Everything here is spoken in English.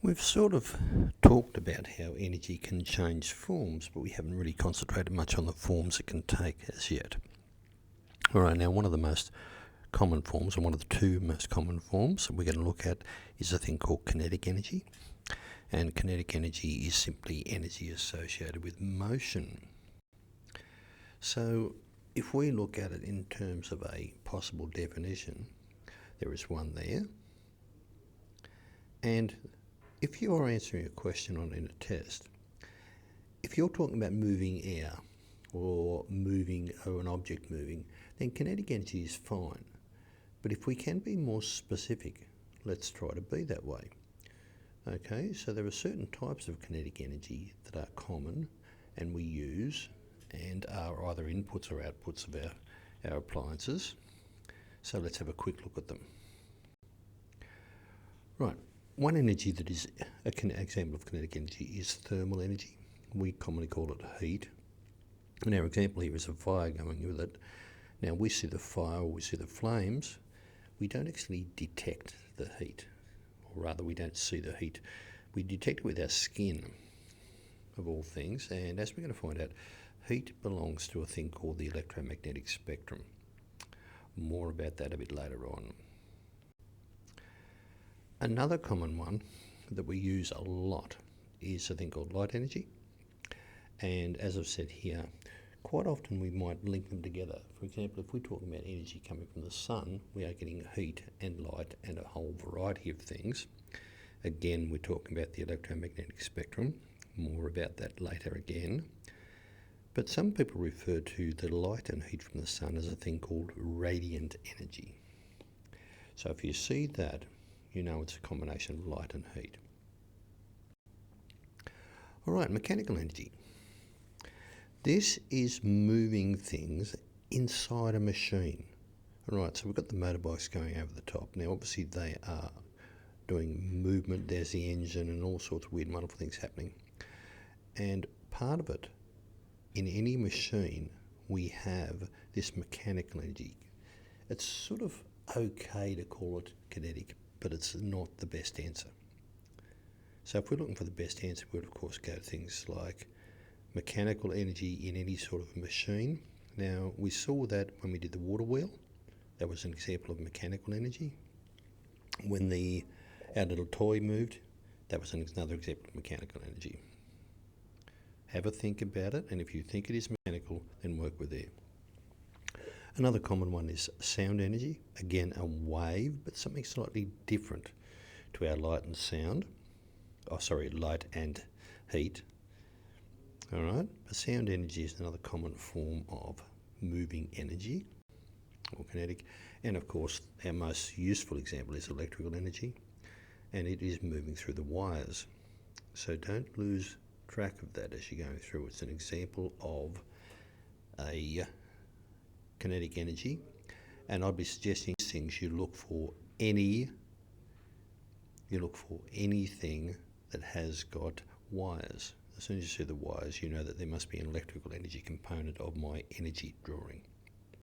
We've sort of talked about how energy can change forms, but we haven't really concentrated much on the forms it can take as yet. Alright, now one of the most common forms, or one of the two most common forms that we're going to look at is a thing called kinetic energy. And kinetic energy is simply energy associated with motion. So if we look at it in terms of a possible definition, there is one there. And if you're answering a question in a test, if you're talking about moving air or an object moving, then kinetic energy is fine. But if we can be more specific, let's try to be that way. Okay, so there are certain types of kinetic energy that are common and we use and are either inputs or outputs of our appliances. So let's have a quick look at them. Right. One energy that is an example of kinetic energy is thermal energy. We commonly call it heat. And our example here is a fire going with it. Now we see the fire, or we see the flames. We don't actually detect the heat, or rather we don't see the heat. We detect it with our skin, of all things. And as we're going to find out, heat belongs to a thing called the electromagnetic spectrum. More about that a bit later on. Another common one that we use a lot is a thing called light energy. And as I've said here, quite often we might link them together. For example, if we're talking about energy coming from the sun, we are getting heat and light and a whole variety of things. Again, we're talking about the electromagnetic spectrum. More about that later again. But some people refer to the light and heat from the sun as a thing called radiant energy. So if you see that, you know it's a combination of light and heat. Alright, mechanical energy. This is moving things inside a machine. Alright, so we've got the motorbikes going over the top. Now obviously they are doing movement, there's the engine and all sorts of weird wonderful things happening. And part of it, in any machine, we have this mechanical energy. It's sort of okay to call it kinetic, but it's not the best answer. So if we're looking for the best answer, we would of course go to things like mechanical energy in any sort of machine. Now we saw that when we did the water wheel. That was an example of mechanical energy. When our little toy moved, that was another example of mechanical energy. Have a think about it, and if you think it is mechanical, then work with it. Another common one is sound energy. Again, a wave, but something slightly different to our light and sound. Light and heat. All right, but sound energy is another common form of moving energy, or kinetic. And of course, our most useful example is electrical energy, and it is moving through the wires. So don't lose track of that as you're going through. It's an example of a kinetic energy, and I'd be suggesting things you look for anything that has got wires. As soon as you see the wires, you know that there must be an electrical energy component of my energy drawing.